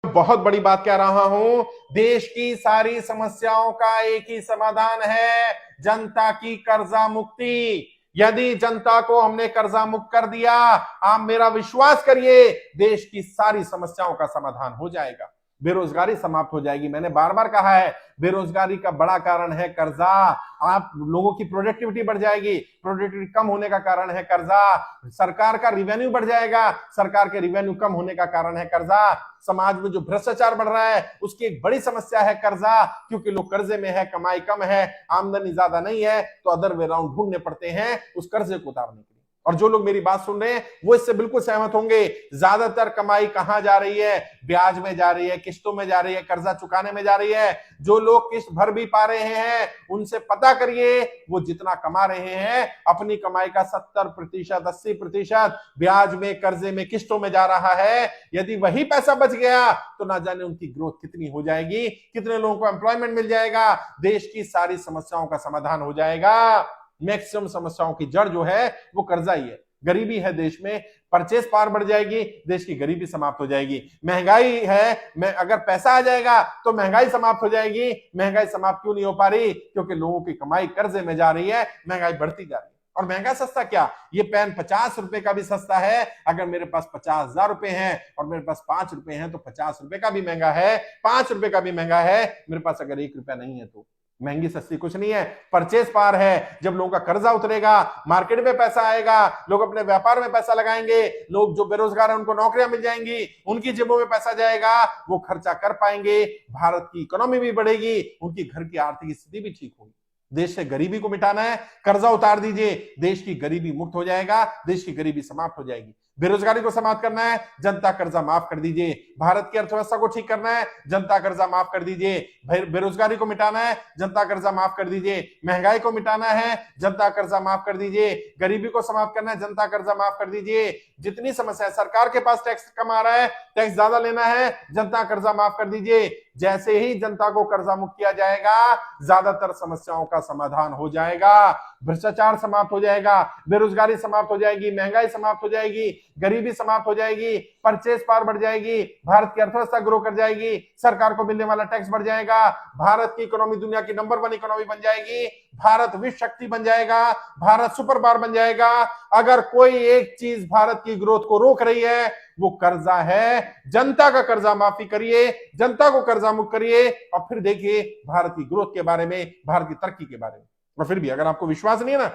बहुत बड़ी बात कह रहा हूं। देश की सारी समस्याओं का एक ही समाधान है, जनता की कर्जा मुक्ति। यदि जनता को हमने कर्जा मुक्त कर दिया, आप मेरा विश्वास करिए, देश की सारी समस्याओं का समाधान हो जाएगा। बेरोजगारी समाप्त हो जाएगी। मैंने बार बार कहा है, बेरोजगारी का बड़ा कारण है कर्जा। आप लोगों की प्रोडक्टिविटी बढ़ जाएगी, प्रोडक्टिविटी कम होने का कारण है कर्जा। सरकार का रिवेन्यू बढ़ जाएगा, सरकार के रिवेन्यू कम होने का कारण है कर्जा। समाज में जो भ्रष्टाचार बढ़ रहा है उसकी एक बड़ी समस्या है कर्जा, क्योंकि लोग कर्जे में है, कमाई कम है, आमदनी ज्यादा नहीं है, तो अदर वे राउंड ढूंढने पड़ते हैं उस कर्जे को उतारने के लिए। और जो लोग मेरी बात सुन रहे हैं वो इससे बिल्कुल सहमत होंगे। ज्यादातर कमाई कहां जा रही है? ब्याज में जा रही है, किस्तों में जा रही है, कर्जा चुकाने में जा रही है। जो लोग किस्त भर भी पा रहे हैं उनसे पता करिए, वो जितना कमा रहे हैं अपनी कमाई का 70%, 80% ब्याज में, कर्जे में, किस्तों में जा रहा है। यदि वही पैसा बच गया तो ना जाने उनकी ग्रोथ कितनी हो जाएगी, कितने लोगों को एम्प्लॉयमेंट मिल जाएगा, देश की सारी समस्याओं का समाधान हो जाएगा। मैक्सिमम समस्याओं की जड़ जो है वो कर्जा ही है, गरीबी है देश में, परचेस पावर बढ़ जाएगी, देश की गरीबी समाप्त हो जाएगी। महंगाई है, मैं अगर पैसा आ जाएगा तो महंगाई समाप्त हो जाएगी। महंगाई समाप्त क्यों नहीं हो पा रही? क्योंकि लोगों की कमाई कर्जे में जा रही है, महंगाई बढ़ती जा रही है। और महंगा सस्ता क्या, ये पेन 50 रुपए का भी सस्ता है। अगर मेरे पास 50,000 रुपए हैं और मेरे पास 5 रुपए हैं तो 50 रुपए का भी महंगा है, 5 रुपए का भी महंगा है। मेरे पास अगर 1 रुपया नहीं है तो महंगी सस्ती कुछ नहीं है, परचेस पावर है। जब लोगों का कर्जा उतरेगा, मार्केट में पैसा आएगा, लोग अपने व्यापार में पैसा लगाएंगे, लोग जो बेरोजगार हैं उनको नौकरियां मिल जाएंगी, उनकी जेबों में पैसा जाएगा, वो खर्चा कर पाएंगे, भारत की इकोनॉमी भी बढ़ेगी, उनकी घर की आर्थिक स्थिति भी ठीक होगी। देश से गरीबी को मिटाना है, कर्जा उतार दीजिए, देश की गरीबी मुक्त हो जाएगा, देश की गरीबी समाप्त हो जाएगी। बेरोजगारी को समाप्त करना है, जनता कर्जा माफ कर दीजिए। भारत की अर्थव्यवस्था को ठीक करना है, जनता कर्जा माफ कर दीजिए। बेरोजगारी को मिटाना है, जनता कर्जा माफ कर दीजिए। महंगाई को मिटाना है, जनता कर्जा माफ कर दीजिए। गरीबी को समाप्त करना है, जनता कर्जा माफ कर दीजिए। जितनी समस्या, सरकार के पास टैक्स कम आ रहा है, टैक्स ज्यादा लेना है, जनता कर्जा माफ कर दीजिए। जैसे ही जनता को कर्जा मुक्त किया जाएगा, ज्यादातर समस्याओं का समाधान हो जाएगा, भ्रष्टाचार समाप्त हो जाएगा, बेरोजगारी समाप्त हो जाएगी, महंगाई समाप्त हो जाएगी, गरीबी समाप्त हो जाएगी, परचेस पावर बढ़ जाएगी, भारत की अर्थव्यवस्था ग्रो कर जाएगी, सरकार को मिलने वाला टैक्स बढ़ जाएगा, भारत की इकोनॉमी दुनिया की नंबर 1 इकोनॉमी बन जाएगी, भारत विश्व शक्ति बन जाएगा, भारत सुपर पावर बन जाएगा। अगर कोई एक चीज भारत की ग्रोथ को रोक रही है वो कर्जा है। जनता का कर्जा माफी करिए, जनता को कर्जा मुक्त करिए, और फिर देखिए भारत की ग्रोथ के बारे में, भारत की तरक्की के बारे में। और फिर भी अगर आपको विश्वास नहीं है ना,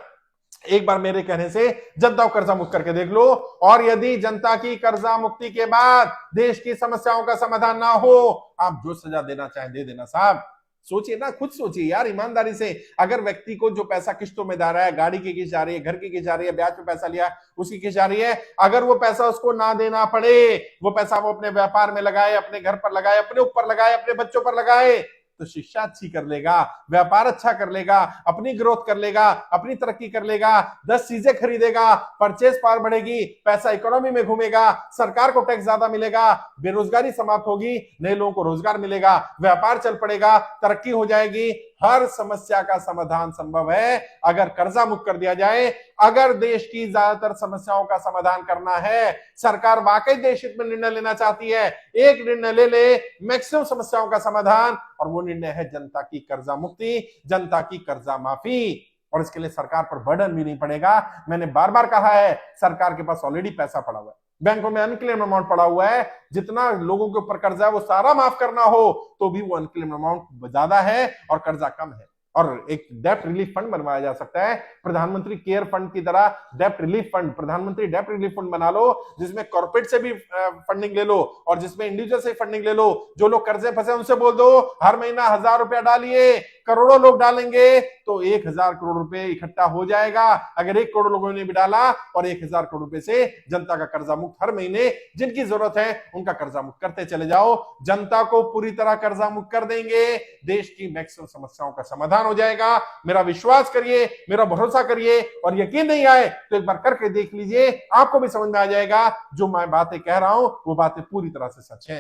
एक बार मेरे कहने से जनता को कर्जा मुक्त करके देख लो। और यदि जनता की कर्जा मुक्ति के बाद देश की समस्याओं का समाधान ना हो, आप जो सजा देना चाहें दे देना साहब। सोचिए ना, खुद सोचिए यार ईमानदारी से। अगर व्यक्ति को जो पैसा किस्तों में जा रहा है, गाड़ी की किस्त जा रही है, घर की किस्त जा रही है, ब्याज पे पैसा लिया उसकी किस्त जा रही है, अगर वो पैसा उसको ना देना पड़े, वो पैसा वो अपने व्यापार में लगाए, अपने घर पर लगाए, अपने ऊपर लगाए, अपने बच्चों पर लगाए, तो शिक्षा अच्छी कर लेगा, व्यापार अच्छा कर लेगा, अपनी ग्रोथ कर लेगा, अपनी तरक्की कर लेगा, 10 चीजें खरीदेगा, परचेस पावर बढ़ेगी, पैसा इकोनॉमी में घूमेगा, सरकार को टैक्स ज्यादा मिलेगा, बेरोजगारी समाप्त होगी, नए लोगों को रोजगार मिलेगा, व्यापार चल पड़ेगा, तरक्की हो जाएगी। हर समस्या का समाधान संभव है अगर कर्जा मुक्त कर दिया जाए। अगर देश की ज्यादातर समस्याओं का समाधान करना है, सरकार वाकई देश हित में निर्णय लेना चाहती है, एक निर्णय ले ले मैक्सिमम समस्याओं का समाधान, और वो निर्णय है जनता की कर्जा मुक्ति, जनता की कर्जा माफी। और इसके लिए सरकार पर बर्डन भी नहीं पड़ेगा। मैंने बार बार कहा है, सरकार के पास ऑलरेडी पैसा पड़ा हुआ है, बैंकों में अनक्लेम अमाउंट पड़ा हुआ है, जितना लोगों के ऊपर कर्जा है वो सारा माफ करना हो तो भी वो अनक्लेम अमाउंट ज्यादा है और कर्जा कम है। और एक डेप्ट रिलीफ फंड बनवाया जा सकता है, प्रधानमंत्री केयर फंड की तरह डेप्ट रिलीफ फंड, प्रधानमंत्री डेप्ट रिलीफ फंड बना लो, जिसमें कॉर्पोरेट से भी फंडिंग ले लो और जिसमें इंडिविजुअल से फंडिंग ले लो। जो लोग कर्जे फंसे उनसे बोल दो हर महीना 1000 रुपया डालिए, करोड़ों लोग डालेंगे तो 1000 करोड़ रुपए इकट्ठा हो जाएगा। अगर 1 करोड़ लोगों ने भी डाला और 1000 करोड़ रुपए से जनता का कर्जा मुक्त हर महीने जिनकी जरूरत है उनका कर्जा मुक्त करते चले जाओ, जनता को पूरी तरह कर्जा मुक्त कर देंगे, देश की मैक्सिमम समस्याओं का समाधान हो जाएगा। मेरा विश्वास करिए, मेरा भरोसा करिए, और यकीन नहीं आए तो एक बार करके देख लीजिए, आपको भी समझ में आ जाएगा जो मैं बातें कह रहा हूं वो बातें पूरी तरह से सच है।